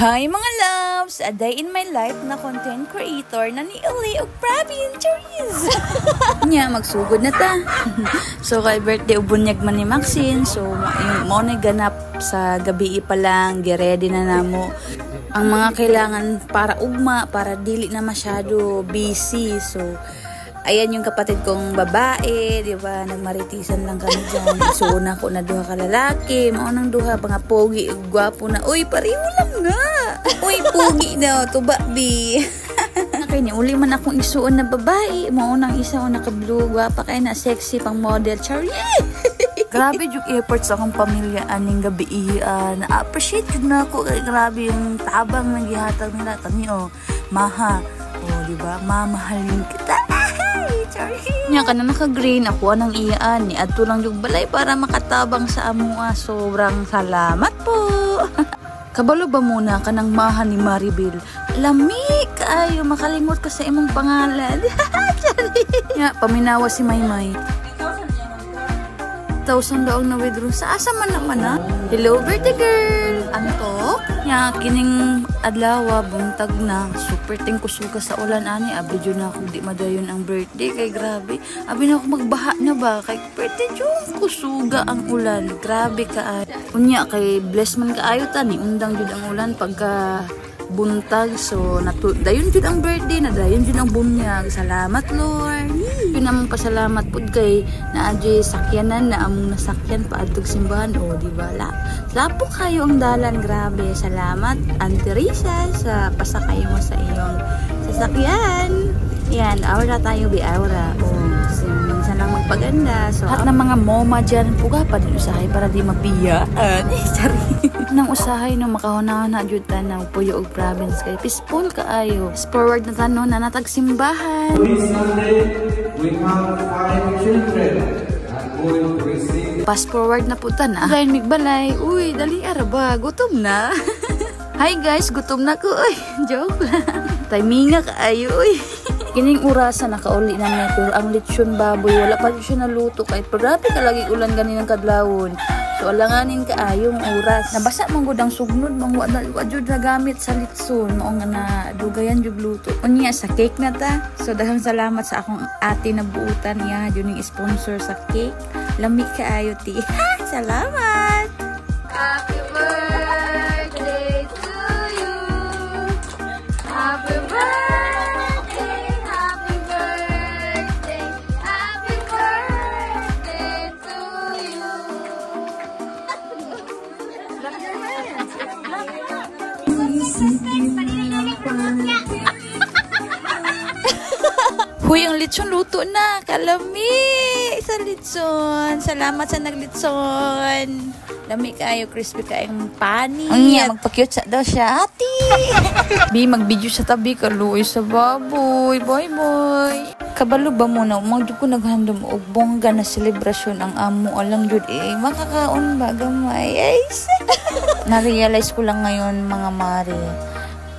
Hi mga loves! A day in my life na content creator na ni Uli og Pravin Charis. Nya, magsugod na ta. So, kay birthday ubunyag man ni Maxine. So, yung mo na ganap sa gabi pa lang. Get-ready na namo. Ang mga kailangan para ugma, para dili na masyado busy. So, ayan yung kapatid kong babae, di ba? Nagmaritisan lang kami dyan. So, una ko na duha ka lalaki. Maunang duha, mga pogi, gwapo na. Uy, pareho lang nga. Uy, pogi na. Tuba, bi. Kaya uli man akong isuon na babae. Maunang isa o naka-blue, gwapa kaya na sexy pang model. Chari! Grabe yung efforts akong pamilya aning gabi. Na-appreciate yun na ako. Grabe yung tabang ng gihatag nila. Tani, maha. Diba? Mamahalin kita. Nya ka na naka-green ako anang iyaan ni adto lang yung balay para makatabang sa amua. Sobrang salamat po. Kabalo ba muna ka ng maha ni Maribel? Lami kaayo makalimot ka sa imong pangalan. Nya paminawa si Maymay. 1,000 daw na withdraw. Sa asa man naman na? Hello, birthday girl! Antok? Nya, kining adlaw, buntag na. Super tingkusuga sa ulan, ani. Abi dyan na ako di madayon ang birthday. Kay grabe. Abi na ako magbaha na ba? Kay birthday dyan, kusuga ang ulan. Grabe ka. Unya, kay bless man kaayo ta ni. Undang dyan ang ulan pagka buntag. So, dayon dyan ang birthday na. Dayon dyan ang bunyag. Salamat, Lord. Yun namang pasalamat po kay naadyo sakyanan na among nasakyan paadtog simbahan. O, diba? Lapo kayo ang dalan. Grabe. Salamat, Auntie Risa, sa pasakay mo sa iyong sasakyan. Yan, aura tayo, aura. O, minsan lang magpaganda. So, at ng mga moma dyan, puga pa din usahay para di mapiyaan. Sorry. Nang usahay no makahuna-huna jud ta ng Puyo og province kay peaceful kaayo. Forward na tanon na natag simbahan. This Sunday, we have 5 children that will receive. Fast forward na po ta na. Dahil migbalay, uy, dali ara ba? Gutom na. Hi guys, gutom na ko. Uy, joke lang. Timinga kaayo, uy. Kining orasan nakauli na na pero ang lechon baboy wala pa siya naluto kay grabe ka lagi ulan ganinang kadlawon. So alanganin kaayong oras. Nabasa man gud ang sugnod mang wa jud na gamit sa litson mao nga na dugayan jud luto. Unya sa cake na ta. So daghang salamat sa akong ate na buutan niya jud ning sponsor sa cake. Lami kaayo ti. Salamat. Happy birthday to you. Happy birthday. Huy, ang litson luto na. Kalami sa litson. Salamat sa naglitson. Lami kayo, crispy kayong pani. Ang magpa-cute daw siya. Ati! Bi, mag-video sa tabi ka. Luoy sa baboy. Boy. Kabalo ba muna? Umagdyo ko naghandom og bongga na selebrasyon ang amo. Alang jud makakaon ba gamay? Na-realize ko lang ngayon mga mare.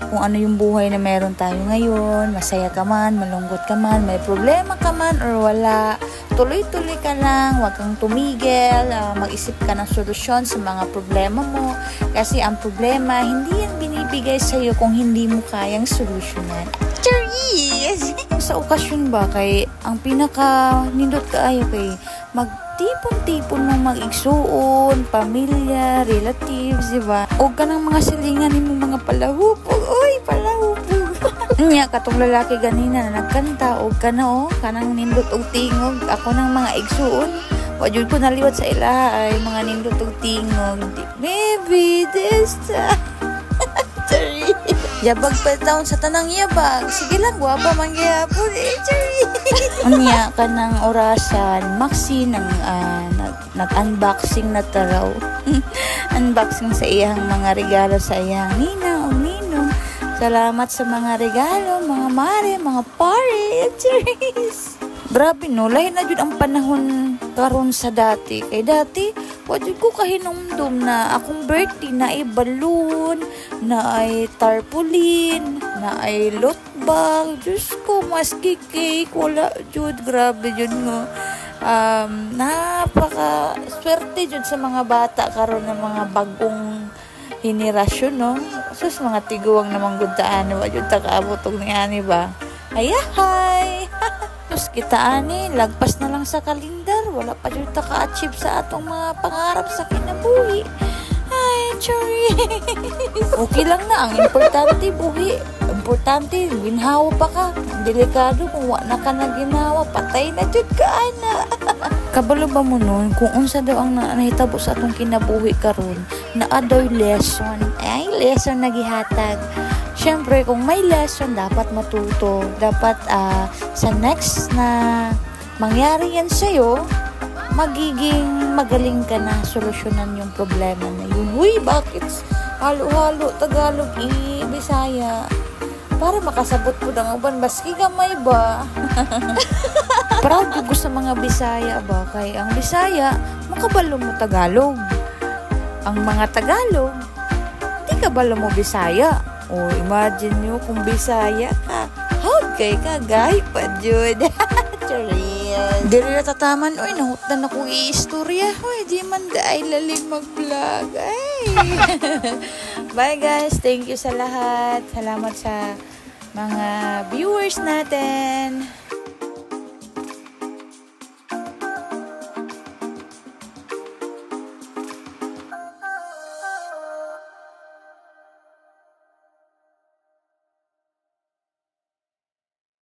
Kung ano yung buhay na meron tayo ngayon, masaya ka man, malungkot ka man, may problema ka man or wala, tuloy-tuloy ka lang, huwag kang tumigil, mag-isip ka ng solusyon sa mga problema mo kasi ang problema, hindi yan binibigay sa'yo kung hindi mo kayang solusyonan. Cheers! Sa okasyon ba, kay ang pinaka-nindot kaayo kay magtipon-tipon ng mag-igsuon, pamilya, relatives, diba? O ka ng mga silingan ng mga palahupog. Uy, palahupog. Niya, katong lalaki ganina na nagkanta, o ka na kanang nindot og tingog. Ako ng mga igsuon. Wajud ko naliwat sa ilaha ay mga nindot og tingog. Baby, this time. Yabag pa taon sa tanang yabag. Sige lang, guwapa mangyapon. Unya ka ng orasan. Maxi nag-unboxing na taraw. Unboxing sa iyang mga regalo sa iyang ninang o ninong. Salamat sa mga regalo, mga mare, mga pare. Grabe no, lahi na jud ang panahon karon sa dati. Kay dati, wajud ko kahinumdum na akong birthday na ay balloon, na ay tarpaulin, na ay lot bag. Diyos ko, maski cake, wala jud. Grabe jud no. Napaka swerte jud sa mga bata karon ng mga bagong hinirasyon, no? Sus, mga tiguang namang gudaan. Wa yun takaabotog ni ani ba? Ayahay! Sus, kita ani, lagpas na lang sa kalendar. Wala pa yun taka-achieve sa atong mga pangarap sa kinabuhi. Ay, sorry. Okay lang na. Ang importante, buhi. Importante, ginhawa pa ka. Delikado kung wala ka na ginawa. Patay na jud ka, ana. Kabalo ba mo nun kung unsa daw ang nahitabo sa atong kinabuhi karon na adoy lesson. Ay, lesson na gihatag. Siyempre, kung may lesson, dapat matuto. Dapat sa next na mangyari yan sa'yo, magiging magaling ka na solusyonan yung problema na yun. Uy, bakit halo-halo, Tagalog, Bisaya? Para makasabot po ng uban, baski gamay ba? Proud ko sa mga Bisaya ba? Kay ang Bisaya, makabalo mo Tagalog. Ang mga Tagalog, di kabalo mo Bisaya. O, imagine nyo kung Bisaya ka. How kay ka, gay pa, Jude. Dili na tataman, oy, nahutan akong i-istorya. Oy, di man daay lalim mag-vlog. Ay. Bye guys, thank you sa lahat. Salamat sa mga viewers natin.